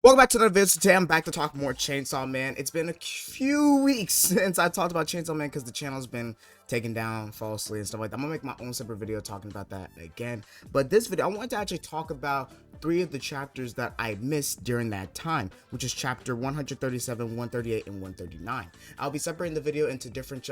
Welcome back to another video. Today I'm back to talk more Chainsaw Man. It's been a few weeks since I talked about Chainsaw Man because the channel's been taken down falsely and stuff like that. I'm gonna make my own separate video talking about that again. But this video, I wanted to actually talk about 3 of the chapters that I missed during that time, which is chapter 137, 138, and 139. I'll be separating the video into different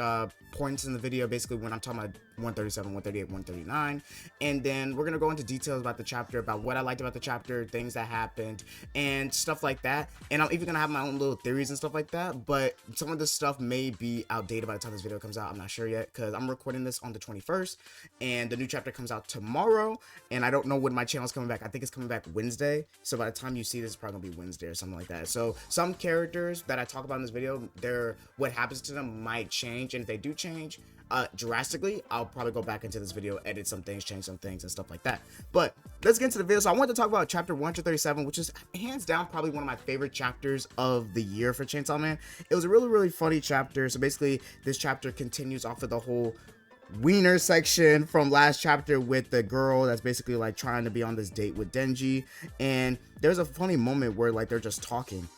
points in the video, basically when I'm talking about 137, 138, 139, and then we're gonna go into details about the chapter, about what I liked about the chapter, things that happened, and stuff like that. And I'm even gonna have my own little theories and stuff like that, but some of this stuff may be outdated by the time this video comes out. I'm not sure yet because I'm recording this on the 21st and the new chapter comes out tomorrow, and I don't know when my channel is coming back. I think it's coming back Wednesday, so by the time you see this, it's probably gonna be Wednesday or something like that. So some characters that I talk about in this video, what happens to them might change, and if they do change drastically, I'll probably go back into this video, edit some things, change some things, and stuff like that. But let's get into the video. So I wanted to talk about chapter 137, which is hands down probably one of my favorite chapters of the year for Chainsaw Man. It was a really funny chapter. So basically, this chapter continues off of the whole wiener section from last chapter with the girl that's basically like trying to be on this date with Denji. And there's a funny moment where like they're just talking,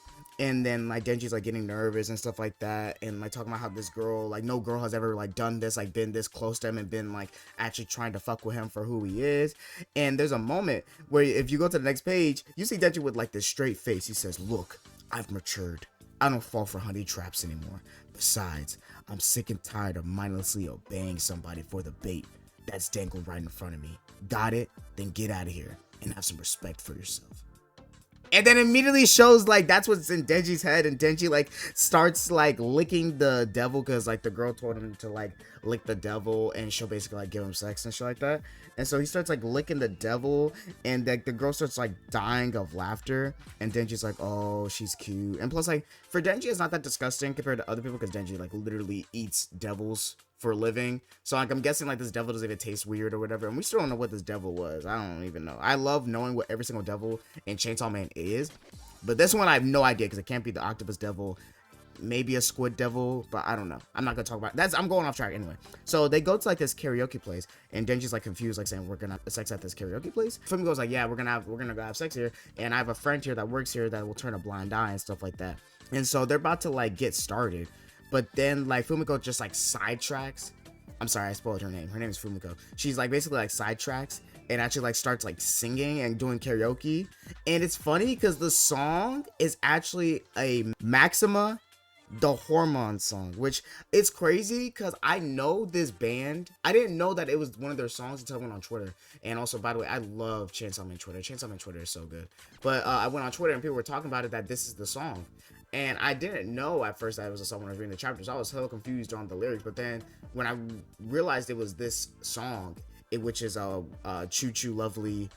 and then like Denji's like getting nervous and stuff like that, and like talking about how this girl, like no girl has ever like done this, like been this close to him and been like actually trying to fuck with him for who he is. And there's a moment where if you go to the next page, you see Denji with like this straight face. He says, "Look, I've matured. I don't fall for honey traps anymore. Besides, I'm sick and tired of mindlessly obeying somebody for the bait that's dangled right in front of me. Got it? Then get out of here and have some respect for yourself." And then immediately shows like that's what's in Denji's head, and Denji like starts like licking the devil because like the girl told him to like lick the devil and she'll basically like give him sex and shit like that. And so he starts like licking the devil, and like the girl starts like dying of laughter, and Denji's like, "Oh, she's cute." And plus, like, for Denji, it's not that disgusting compared to other people because Denji like literally eats devils for a living. So like I'm guessing like this devil doesn't even taste weird or whatever, and we still don't know what this devil was. I don't even know. I love knowing what every single devil in Chainsaw Man is, but this one I have no idea because it can't be the octopus devil, maybe a squid devil, but I don't know. I'm not gonna talk about that. I'm going off track anyway. So they go to like this karaoke place, and Denji's like confused, like saying, "We're gonna have sex at this karaoke place?" Fumigo's like, "Yeah, we're gonna go have sex here, and I have a friend here that works here that will turn a blind eye and stuff like that." And so they're about to like get started, but then like Fumiko just like sidetracks. I'm sorry, I spoiled her name. Her name is Fumiko. She's like basically like sidetracks and actually like starts like singing and doing karaoke. And it's funny because the song is actually a Maxima the Hormone song, which it's crazy because I know this band. I didn't know that it was one of their songs until I went on Twitter. And also, by the way, I love Chainsaw Man Twitter. Chainsaw Man Twitter is so good. But I went on Twitter and people were talking about it, that this is the song. And I didn't know at first that it was a song when I was reading the chapters. I was hella confused on the lyrics. But then when I realized it was this song, which is Choo Choo Lovely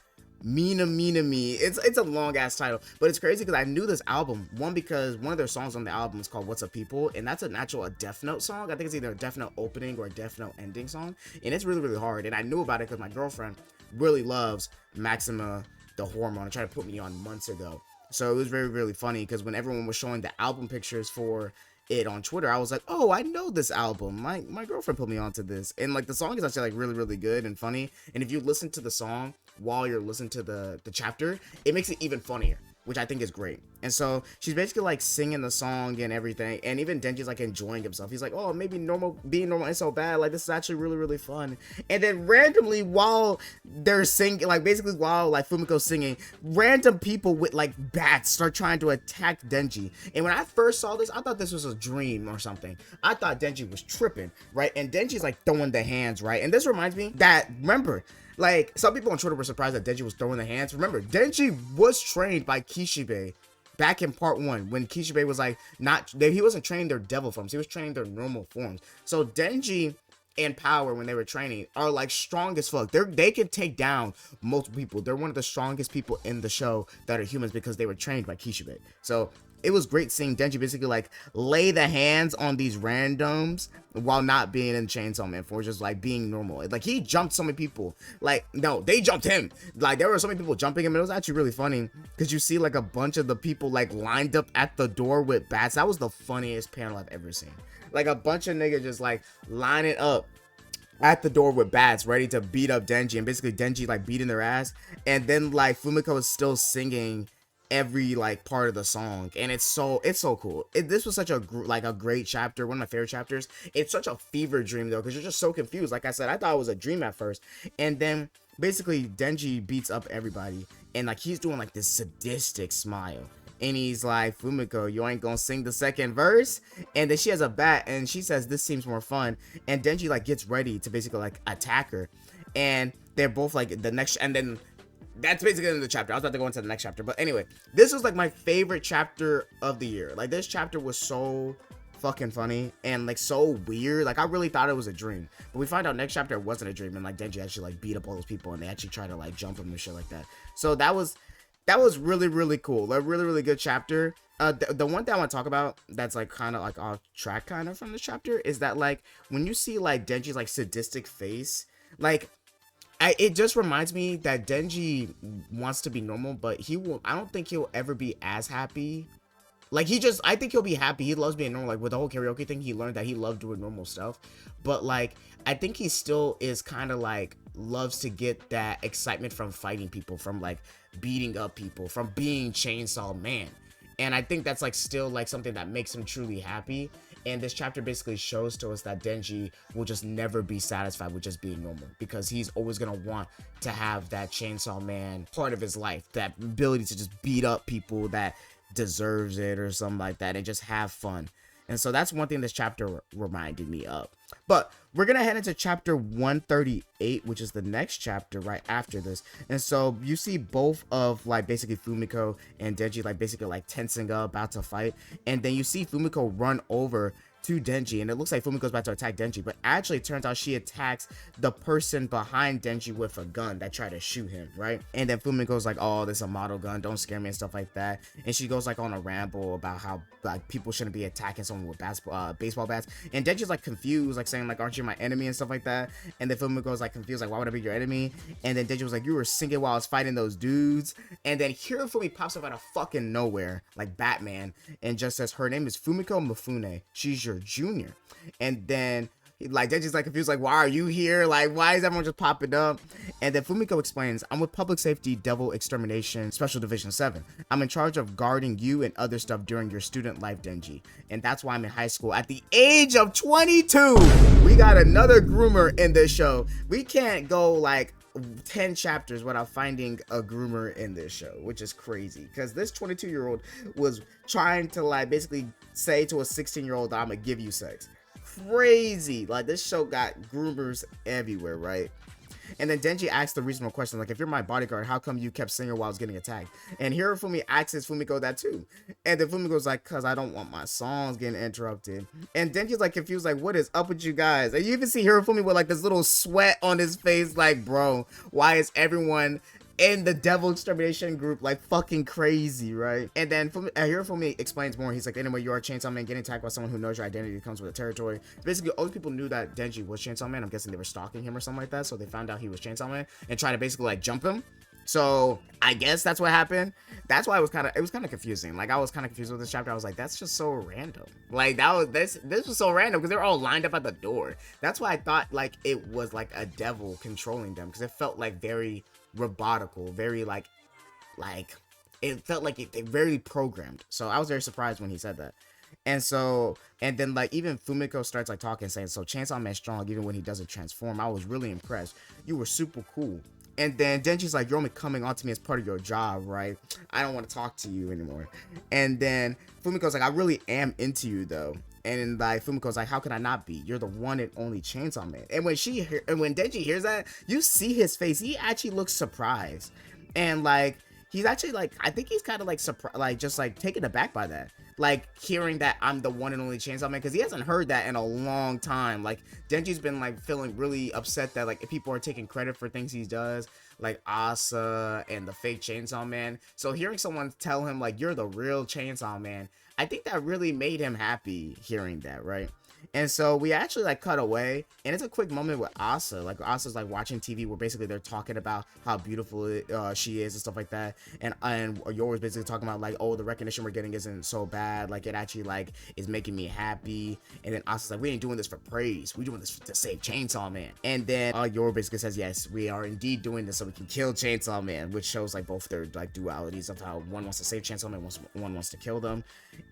Mina Me. It's a long ass title, but it's crazy because I knew this album, one, because one of their songs on the album is called What's Up People, and that's an actual a Death Note song. I think it's either a Death Note opening or a Death Note ending song, and it's really hard. And I knew about it because my girlfriend really loves Maxima the Hormone and tried to put me on months ago. So it was really funny because when everyone was showing the album pictures for it on Twitter, I was like, "Oh, I know this album. My girlfriend put me onto this." And like the song is actually like really good and funny. And if you listen to the song while you're listening to the chapter, it makes it even funnier, which I think is great. And so she's basically like singing the song and everything, and even Denji's like enjoying himself. He's like, "Oh, maybe being normal ain't so bad. Like this is actually really fun." And then randomly while they're singing, like basically while like Fumiko's singing, random people with like bats start trying to attack Denji. And when I first saw this, I thought this was a dream or something. I thought Denji was tripping, right? And Denji's like throwing the hands, right? And this reminds me that, remember, like some people on Twitter were surprised that Denji was throwing the hands. Remember, Denji was trained by Kishibe back in part 1 when Kishibe was like he wasn't training their devil forms, he was training their normal forms. So Denji and Power, when they were training, are like strong as fuck. They can take down multiple people. They're one of the strongest people in the show that are humans because they were trained by Kishibe. So it was great seeing Denji basically like lay the hands on these randoms while not being in Chainsaw Man 4, just like being normal. Like he jumped so many people. Like no, they jumped him. Like there were so many people jumping him. And it was actually really funny because you see like a bunch of the people like lined up at the door with bats. That was the funniest panel I've ever seen. Like a bunch of niggas just like lining up at the door with bats ready to beat up Denji, and basically Denji like beating their ass, and then like Fumiko is still singing every like part of the song, and it's so cool. This was such a like a great chapter, one of my favorite chapters. It's such a fever dream though, because you're just so confused. Like I said, I thought it was a dream at first, and then basically Denji beats up everybody, and like he's doing like this sadistic smile, and he's like, Fumiko, you ain't gonna sing the second verse? And then she has a bat, and she says, this seems more fun. And Denji like gets ready to basically like attack her, and they're both like the next, and then that's basically in the chapter. I was about to go into the next chapter, but anyway, this was like my favorite chapter of the year. Like this chapter was so fucking funny and like so weird. Like I really thought it was a dream, but we find out next chapter it wasn't a dream, and like Denji actually like beat up all those people, and they actually try to like jump him and shit like that. So that was really cool. Like really good chapter. The one thing I want to talk about that's like kind of like off track kind of from the chapter is that like when you see like Denji's like sadistic face, like it just reminds me that Denji wants to be normal, but I don't think he'll ever be as happy. Like I think he'll be happy. He loves being normal. Like with the whole karaoke thing, he learned that he loved doing normal stuff. But like, I think he still is kind of like loves to get that excitement from fighting people, from like beating up people, from being Chainsaw Man. And I think that's like still like something that makes him truly happy. And this chapter basically shows to us that Denji will just never be satisfied with just being normal, because he's always going to want to have that Chainsaw Man part of his life, that ability to just beat up people that deserves it or something like that, and just have fun. And so that's one thing this chapter reminded me of. But we're going to head into chapter 138, which is the next chapter right after this. And so you see both of like basically Fumiko and Denji like basically like tensing up, about to fight. And then you see Fumiko run over to Denji, and it looks like Fumiko's about to attack Denji, but actually it turns out she attacks the person behind Denji with a gun that tried to shoot him, right? And then Fumiko's like, oh, this is a model gun, don't scare me and stuff like that. And she goes like on a ramble about how like people shouldn't be attacking someone with baseball bats. And Denji's like confused, like saying like, aren't you my enemy and stuff like that? And then Fumiko's like confused, like, why would I be your enemy? And then Denji was like, you were singing while I was fighting those dudes. And then Hirofumi pops up out of fucking nowhere like Batman and just says her name is Fumiko Mifune, she's your junior. And then like Denji's like confused, like, why are you here? Like, why is everyone just popping up? And then Fumiko explains, I'm with Public Safety Devil Extermination Special Division 7. I'm in charge of guarding you and other stuff during your student life, Denji. And that's why I'm in high school at the age of 22. We got another groomer in this show. We can't go like 10 chapters without finding a groomer in this show, which is crazy, because this 22-year-old was trying to like basically say to a 16-year-old that I'm gonna give you sex. Crazy. Like this show got groomers everywhere, right? And then Denji asks the reasonable question, like, if you're my bodyguard, how come you kept singing while I was getting attacked? And Hirofumi asks Fumiko that too. And then Fumiko's like, cause I don't want my songs getting interrupted. And Denji's like confused, like, what is up with you guys? And you even see Hirofumi with like this little sweat on his face, like, bro, why is everyone in the Devil Extermination group like fucking crazy, right? And then Hirofumi explains more. He's like, anyway, you're a Chainsaw Man. Getting attacked by someone who knows your identity comes with the territory. Basically, all the people knew that Denji was Chainsaw Man. I'm guessing they were stalking him or something like that, so they found out he was Chainsaw Man and tried to basically like jump him. So I guess that's what happened. That's why it was kind of confusing. Like I was kind of confused with this chapter. I was like, that's just so random. Like this was so random because they're all lined up at the door. That's why I thought like it was like a devil controlling them, because it felt like very robotical, very like it felt like it very programmed. So I was very surprised when he said that. And so, and then like even Fumiko starts like talking, saying, so Chainsaw Man's strong even when he doesn't transform. I was really impressed. You were super cool. And then Denji's like, you're only coming on to me as part of your job, right? I don't want to talk to you anymore. And then Fumiko's like, I really am into you though. And then like Fumiko's like, how can I not be? You're the one and only Chainsaw Man. And when Denji hears that, you see his face. He actually looks surprised. And like he's actually like, I think he's kind of like surprised, like just like taken aback by that. Like hearing that I'm the one and only Chainsaw Man, because he hasn't heard that in a long time. Like Denji's been like feeling really upset that like people are taking credit for things he does, like Asa and the fake Chainsaw Man. So hearing someone tell him like you're the real Chainsaw Man, I think that really made him happy hearing that, right? And so we actually like cut away, and it's a quick moment with Asa. Like Asa's like watching TV, where basically they're talking about how beautiful she is and stuff like that. And Yor's basically talking about like, oh, the recognition we're getting isn't so bad. Like it actually like is making me happy. And then Asa's like, we ain't doing this for praise. We doing this to save Chainsaw Man. And then Yor basically says, yes, we are indeed doing this so we can kill Chainsaw Man, which shows like both their like dualities of how one wants to save Chainsaw Man, one wants to kill them.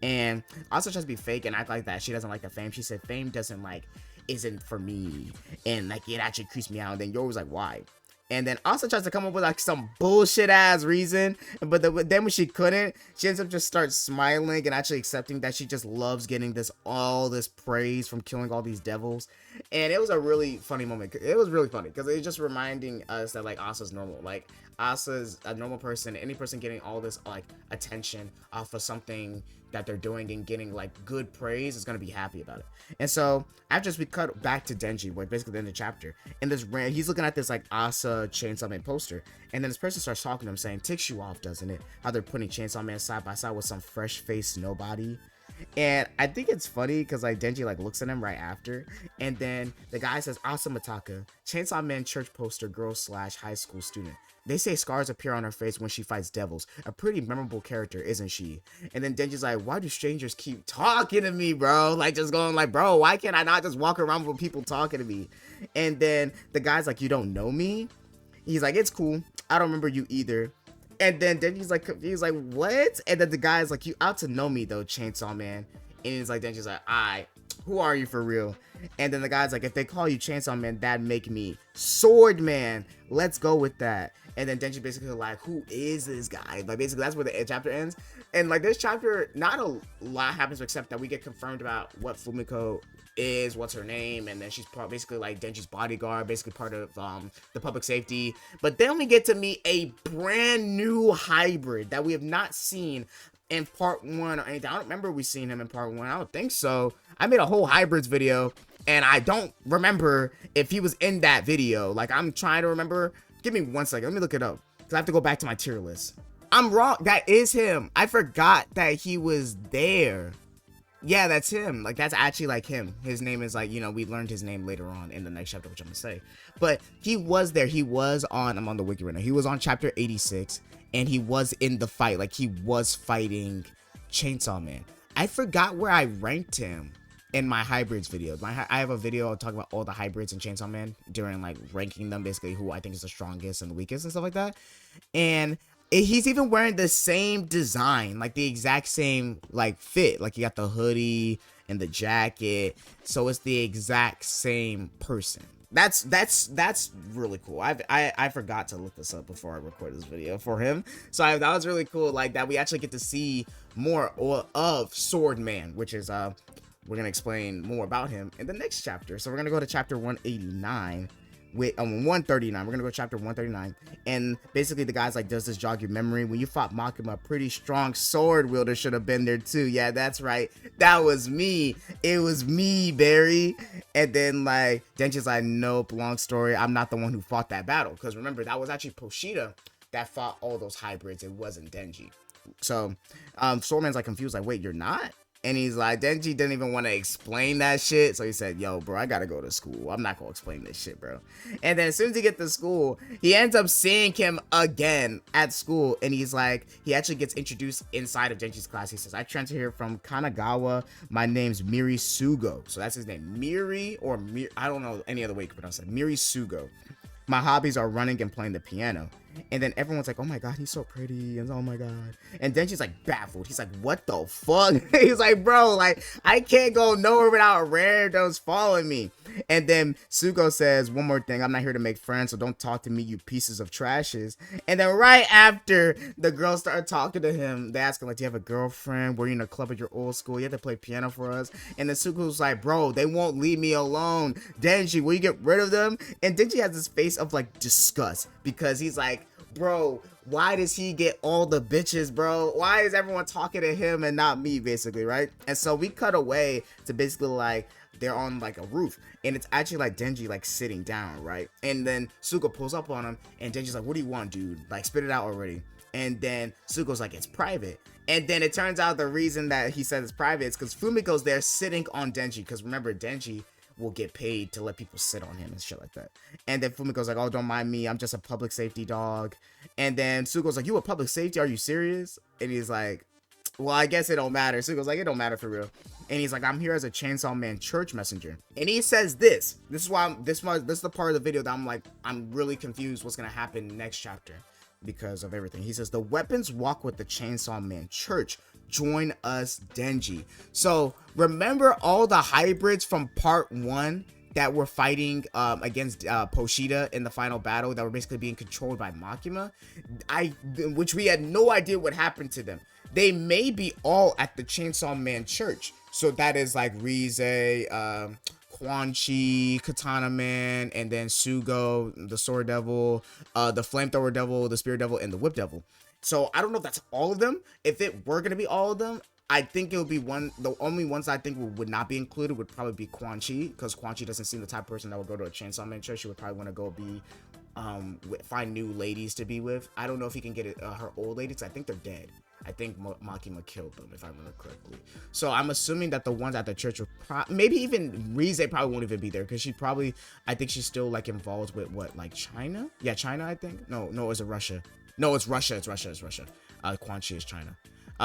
And Asa tries to be fake and act like that she doesn't like the fame. She said fame doesn't like isn't for me, and like it actually creeps me out. And then Yor was like, why? And then Asa tries to come up with like some bullshit ass reason, but then when she couldn't, she ends up just starts smiling and actually accepting that she just loves getting all this praise from killing all these devils. And it was a really funny moment. It was really funny because it's just reminding us that like Asa's normal. Like Asa's a normal person. Any person getting all this like attention off of something that they're doing and getting like good praise is gonna be happy about it. And so after this, we cut back to Denji, where basically the end of the chapter, and he's looking at this like Asa Chainsaw Man poster, and then this person starts talking to him saying, ticks you off, doesn't it, how they're putting Chainsaw Man side by side with some fresh faced nobody. And I think it's funny because like Denji like looks at him right after, and then the guy says, Asa Mataka, Chainsaw Man church poster girl / high school student. They say scars appear on her face when she fights devils. A pretty memorable character, isn't she? And then Denji's like, why do strangers keep talking to me, bro? Like, just going like, bro, why can't I not just walk around with people talking to me? And then the guy's like, you don't know me? He's like, it's cool. I don't remember you either. And then Denji's like, confused, like, what? And then the guy's like, you ought to know me, though, Chainsaw Man. And he's like, Denji's like, alright, who are you for real? And then the guy's like, if they call you Chainsaw Man, that'd make me Sword Man. Let's go with that. And then Denji basically like, who is this guy? Like basically that's where the chapter ends. And like this chapter, not a lot happens except that we get confirmed about what Fumiko is, what's her name, and then she's basically like Denji's bodyguard, basically part of the public safety. But then we get to meet a brand new hybrid that we have not seen in part 1 or anything. I don't remember we seen him in part 1. I don't think so. I made a whole hybrids video and I don't remember if he was in that video. Like I'm trying to remember. Give me 1 second. Let me look it up because I have to go back to my tier list. I'm wrong. That is him. I forgot that he was there. Yeah, that's him. Like that's actually like him. His name is like, you know, we learned his name later on in the next chapter, which I'm gonna say. But he was there. He was on, I'm on the wiki right now. He was on chapter 86 and he was in the fight. Like he was fighting Chainsaw Man. I forgot where I ranked him in my hybrids video. I have a video talking about all the hybrids in Chainsaw Man during like ranking them, basically who I think is the strongest and the weakest and stuff like that. And he's even wearing the same design, like the exact same like fit. Like you got the hoodie and the jacket, so it's the exact same person. That's really cool. I forgot to look this up before I recorded this video for him, so that was really cool. Like that we actually get to see more of Sword Man, which is we're gonna explain more about him in the next chapter. So we're gonna go to chapter 189 with 139. We're gonna go to chapter 139, and basically the guy's like, does this jog your memory? When you fought Makima, a pretty strong sword wielder should have been there too. Yeah, that's right, that was me. It was me, Barry. And then like Denji's like, nope, long story, I'm not the one who fought that battle, because remember that was actually Poshita that fought all those hybrids. It wasn't Denji. So Swordman's like confused, like, wait, you're not? And he's like, Denji didn't even want to explain that shit. So he said, yo, bro, I gotta go to school. I'm not gonna explain this shit, bro. And then as soon as he gets to school, he ends up seeing him again at school. And he's like, he actually gets introduced inside of Denji's class. He says, I transferred here from Kanagawa. My name's Miri Sugo. So that's his name. Miri or Mir, I don't know any other way you can pronounce it. Miri Sugo. My hobbies are running and playing the piano. And then everyone's like, oh my god, he's so pretty, and oh my god. And Denji's like baffled. He's like, what the fuck? He's like, bro, like I can't go nowhere without randoms following me. And then Sugo says, one more thing, I'm not here to make friends, so don't talk to me, you pieces of trashes. And then right after the girls start talking to him, they ask him like, do you have a girlfriend? Were you in a club at your old school? You have to play piano for us. And then Sugo's like, bro, they won't leave me alone. Denji, will you get rid of them? And Denji has this face of like disgust, because he's like, bro, why does he get all the bitches, bro? Why is everyone talking to him and not me, basically, right? And so we cut away to basically like they're on like a roof, and it's actually like Denji like sitting down, right? And then Sugo pulls up on him, and Denji's like, what do you want, dude? Like, spit it out already. And then Sugo's like, it's private. And then it turns out the reason that he said it's private is because Fumiko's there sitting on Denji, because remember, Denji will get paid to let people sit on him and shit like that. And then Fumiko's like, oh, don't mind me, I'm just a public safety dog. And then Sugo's like, you a public safety? Are you serious? And he's like, well, I guess it don't matter. Sugo's like, it don't matter for real. And he's like, I'm here as a Chainsaw Man church messenger. And he says this is why this is the part of the video that I'm like, I'm really confused what's gonna happen next chapter because of everything. He says, the weapons walk with the Chainsaw Man church. Join us, Denji. So remember all the hybrids from part 1 that were fighting against Poshita in the final battle, that were basically being controlled by Makima, which we had no idea what happened to them. They may be all at the Chainsaw Man church. So that is like Rize, Quan Chi, Katana Man, and then Sugo, the Sword Devil, the Flamethrower Devil, the Spirit Devil, and the Whip Devil. So I don't know if that's all of them. If it were gonna be all of them, I think it would be one. The only ones I think would not be included would probably be Quan Chi, because Quan Chi doesn't seem the type of person that would go to a Chainsaw Man church. She would probably want to go be find new ladies to be with. I don't know if he can get it, her old ladies. I think they're dead. I think Makima killed them, if I remember correctly. So I'm assuming that the ones at the church are maybe even Rize probably won't even be there, because she probably, I think she's still like involved with what, like China? Yeah, China, I think. No, is it Russia? No, it's Russia. It's Russia. Quan Chi is China.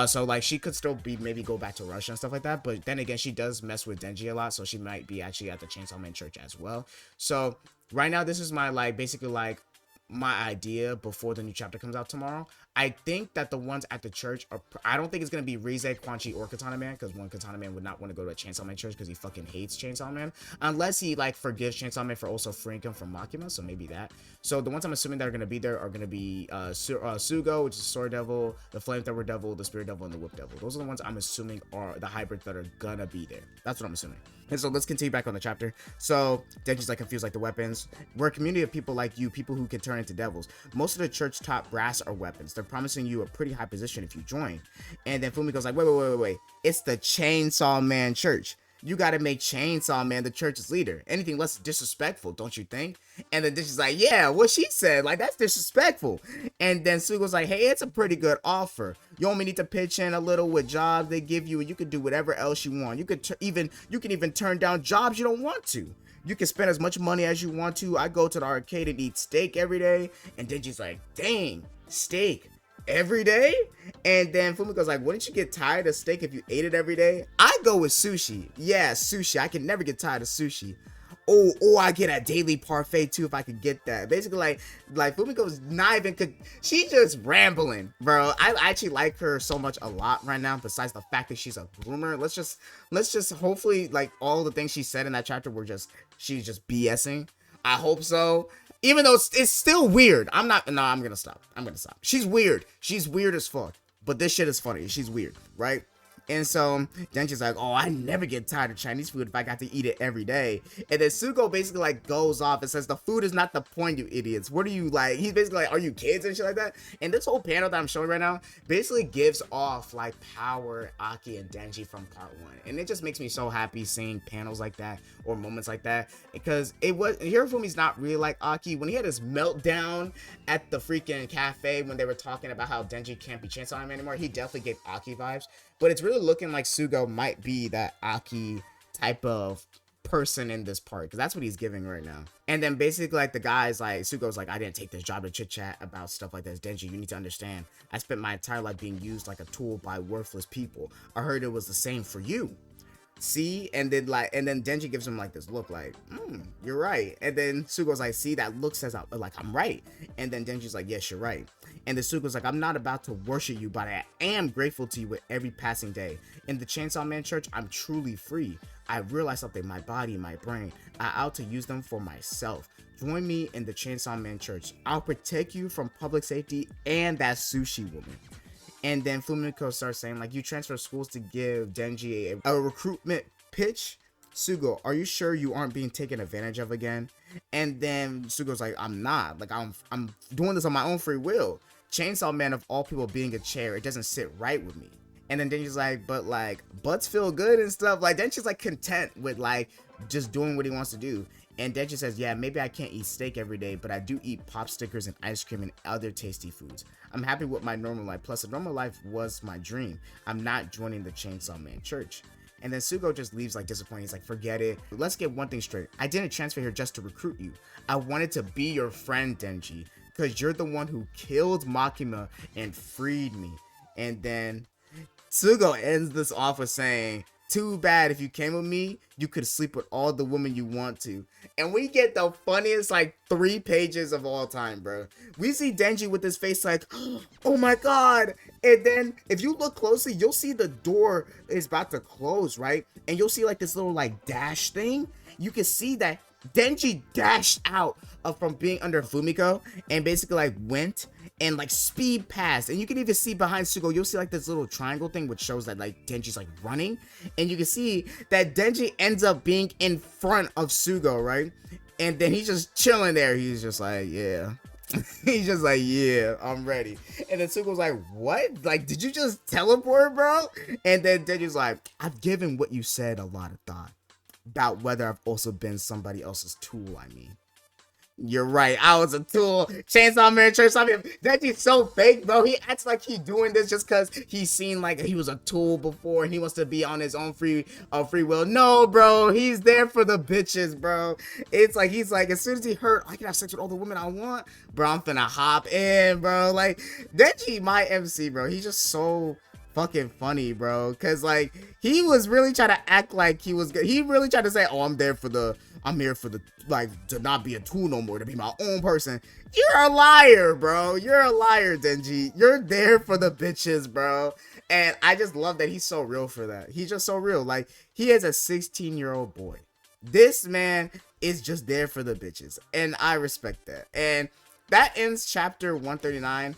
So like she could still be, maybe go back to Russia and stuff like that. But then again, she does mess with Denji a lot, so she might be actually at the Chainsaw Man church as well. So right now, this is my like basically like my idea before the new chapter comes out tomorrow. I think that the ones at the church are, I don't think it's going to be Rize, Quan Chi, or Katana Man, because one, Katana Man would not want to go to a Chainsaw Man church because he fucking hates Chainsaw Man, unless he like forgives Chainsaw Man for also freeing him from Makima, so maybe that. So the ones I'm assuming that are going to be there are going to be Sugo, which is Sword Devil, the Flamethrower Devil, the Spirit Devil, and the Whip Devil. Those are the ones I'm assuming are the hybrids that are gonna be there. That's what I'm assuming. And so let's continue back on the chapter. So Denji's like confused, like the weapons. We're a community of people like you, people who can turn into devils. Most of the church top brass are weapons. They're promising you a pretty high position if you join. And then Fumiko's like, wait. It's the Chainsaw Man church. You gotta make Chainsaw Man the church's leader. Anything less disrespectful, don't you think? And then she's like, yeah, what she said, like, that's disrespectful. And then Sugo's like, hey, it's a pretty good offer. You only need to pitch in a little with jobs they give you, and you can do whatever else you want. You can even turn down jobs you don't want to. You can spend as much money as you want to. I go to the arcade and eat steak every day. And Denji's like, dang, steak every day? And then Fumiko's like, wouldn't you get tired of steak if you ate it every day? I go with sushi. Yeah, sushi. I can never get tired of sushi. Oh, I get a daily parfait too if I could get that. Basically, like Fumiko's not even, she's just rambling, bro. I actually like her so much a lot right now, besides the fact that she's a groomer. Let's just hopefully, like, all the things she said in that chapter were just, she's just BSing. I hope so. Even though it's still weird. I'm gonna stop. She's weird. She's weird as fuck. But this shit is funny. She's weird, right? And so Denji's like, oh, I never get tired of Chinese food if I got to eat it every day. And then Sugo basically like goes off and says, the food is not the point, you idiots. What are you like? He's basically like, are you kids and shit like that? And this whole panel that I'm showing right now basically gives off like Power, Aki, and Denji from part 1. And it just makes me so happy seeing panels like that or moments like that, because Hirofumi's not really like Aki. When he had his meltdown at the freaking cafe when they were talking about how Denji can't be Chainsaw Man anymore, he definitely gave Aki vibes. But it's really looking like Sugo might be that Aki type of person in this part, because that's what he's giving right now. And then basically like the guys, like Sugo's like, I didn't take this job to chit chat about stuff like this. Denji, you need to understand, I spent my entire life being used like a tool by worthless people. I heard it was the same for you. See? And then Denji gives him like this look like, you're right. And then Sugo's like, see, that look says like I'm right. And then Denji's like, yes, you're right. And then Sugo's like, I'm not about to worship you, but I am grateful to you with every passing day. In the Chainsaw Man church, I'm truly free. I realized something, my body, my brain, I ought to use them for myself. Join me in the Chainsaw Man church. I'll protect you from public safety and that sushi woman. And then Fumiko starts saying, like, you transfer schools to give Denji a recruitment pitch? Sugo, are you sure you aren't being taken advantage of again? And then Sugo's like, I'm not. Like, I'm doing this on my own free will. Chainsaw Man of all people being a chair, it doesn't sit right with me. And then Denji's like, but like butts feel good and stuff. Like Denji's like content with like just doing what he wants to do. And Denji says, yeah, maybe I can't eat steak every day, but I do eat pop stickers and ice cream and other tasty foods. I'm happy with my normal life. Plus, a normal life was my dream. I'm not joining the Chainsaw Man Church. And then Sugo just leaves like disappointed. He's like, forget it. Let's get one thing straight. I didn't transfer here just to recruit you. I wanted to be your friend, Denji, because you're the one who killed Makima and freed me. And then Sugo ends this off with saying, too bad, if you came with me, you could sleep with all the women you want to. And we get the funniest like 3 pages of all time, bro. We see Denji with his face like, oh my god. And then if you look closely, you'll see the door is about to close, right? And you'll see like this little like dash thing. You can see that Denji dashed out from being under Fumiko and basically like went and like speed past. And you can even see behind Sugo, you'll see like this little triangle thing which shows that like Denji's like running. And you can see that Denji ends up being in front of Sugo, right? And then he's just chilling there. He's just like, yeah. He's just like, yeah, I'm ready. And then Sugo's like, what? Like, did you just teleport, bro? And then Denji's like, I've given what you said a lot of thought about whether I've also been somebody else's tool, I mean. You're right, I was a tool. Chainsaw Man Church. I mean, Denji's so fake, bro. He acts like he's doing this just because he's seen like he was a tool before and he wants to be on his own free will. No, bro, he's there for the bitches, bro. It's like he's like, as soon as he heard I can have sex with all the women I want, bro, I'm finna hop in, bro. Like Denji, my MC, bro. He's just so fucking funny, bro. Cause like he was really trying to act like he was good. He really tried to say, oh, I'm here for the like to not be a tool no more, to be my own person. You're a liar, bro. You're a liar, Denji. You're there for the bitches, bro. And I just love that he's so real for that. He's just so real. Like he is a 16-year-old boy. This man is just there for the bitches. And I respect that. And that ends chapter 139.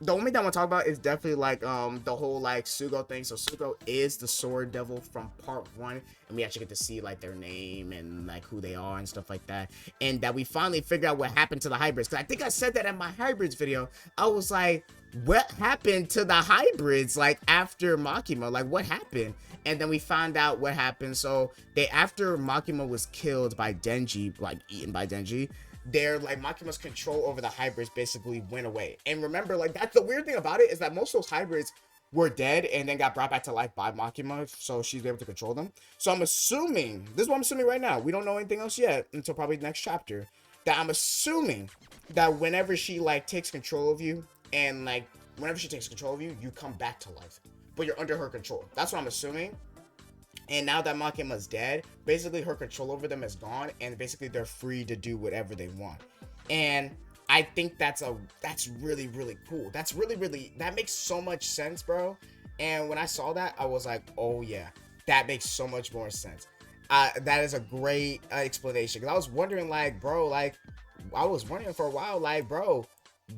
The only thing I want to talk about is definitely like the whole like Sugo thing. So Sugo is the sword devil from part 1, and we actually get to see like their name and like who they are and stuff like that, and that we finally figure out what happened to the hybrids. Because I think I said that in my hybrids video. I was like, what happened to the hybrids like after Makima? Like what happened? And then we found out what happened. So they, after Makima was killed by Denji, like eaten by Denji, their like Makima's control over the hybrids basically went away. And remember, like that's the weird thing about it, is that most of those hybrids were dead and then got brought back to life by Makima, so she's able to control them. So I'm assuming, this is what I'm assuming right now, we don't know anything else yet until probably the next chapter, that I'm assuming that whenever she like takes control of you, and like whenever she takes control of you, you come back to life, but you're under her control. That's what I'm assuming. And now that Makima's dead, basically her control over them is gone, and basically they're free to do whatever they want. And I think that's really, really cool. That's really, that makes so much sense, bro. And when I saw that, I was like, oh yeah, that makes so much more sense. That is a great explanation. Because I was wondering, like, bro, like, I was wondering for a while, like, bro,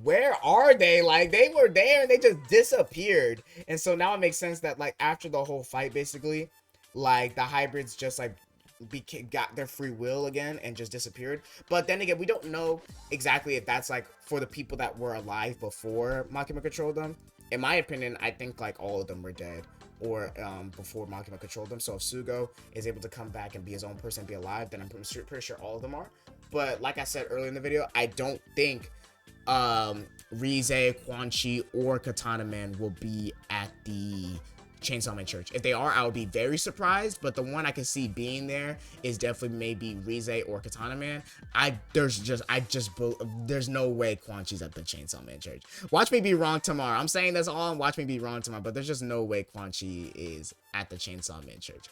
where are they? Like, they were there and they just disappeared. And so now it makes sense that, like, after the whole fight, basically, like the hybrids just like got their free will again and just disappeared. But then again, we don't know exactly if that's like for the people that were alive before Makima controlled them. In my opinion, I think like all of them were dead, or before Makima controlled them. So if Sugo is able to come back and be his own person and be alive, then I'm pretty sure all of them are. But like I said earlier in the video, I don't think Rize, Quan Chi, or Katana Man will be at the Chainsaw Man Church. If they are, I would be very surprised, but the one I can see being there is definitely maybe Rize or Katana Man. There's no way Quan Chi's at the Chainsaw Man Church. Watch me be wrong tomorrow. I'm saying this all and watch me be wrong tomorrow, but there's just no way Quan Chi is at the Chainsaw Man Church.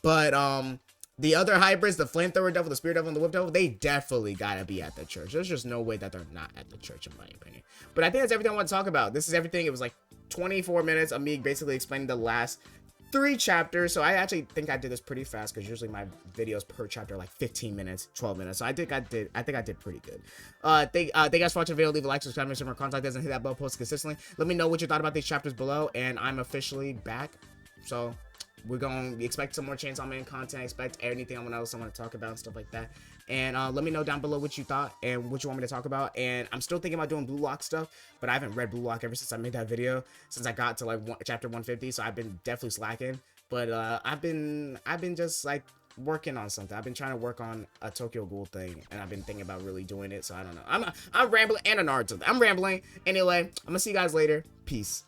But the other hybrids, the Flamethrower Devil, the Spirit Devil, and the Whip Devil, they definitely gotta be at the church. There's just no way that they're not at the church, in my opinion. But I think that's everything I want to talk about. This is everything. It was like 24 minutes of me basically explaining the last 3 chapters. So I actually think I did this pretty fast, because usually my videos per chapter are like 15 minutes, 12 minutes. So I think I did pretty good. Thank you guys for watching the video. Leave a like, subscribe, and more contact us, and hit that bell post consistently. Let me know what you thought about these chapters below, and I'm officially back. So we're going to expect some more Chainsaw Man content, expect anything else I want to talk about and stuff like that. And let me know down below what you thought and what you want me to talk about. And I'm still thinking about doing Blue Lock stuff, but I haven't read Blue Lock ever since I made that video, since I got to like chapter 150. So I've been definitely slacking. But I've been just like working on something. I've been trying to work on a Tokyo Ghoul thing, and I've been thinking about really doing it. So I don't know. I'm rambling, and a Naruto. I'm rambling. Anyway, I'm gonna see you guys later. Peace.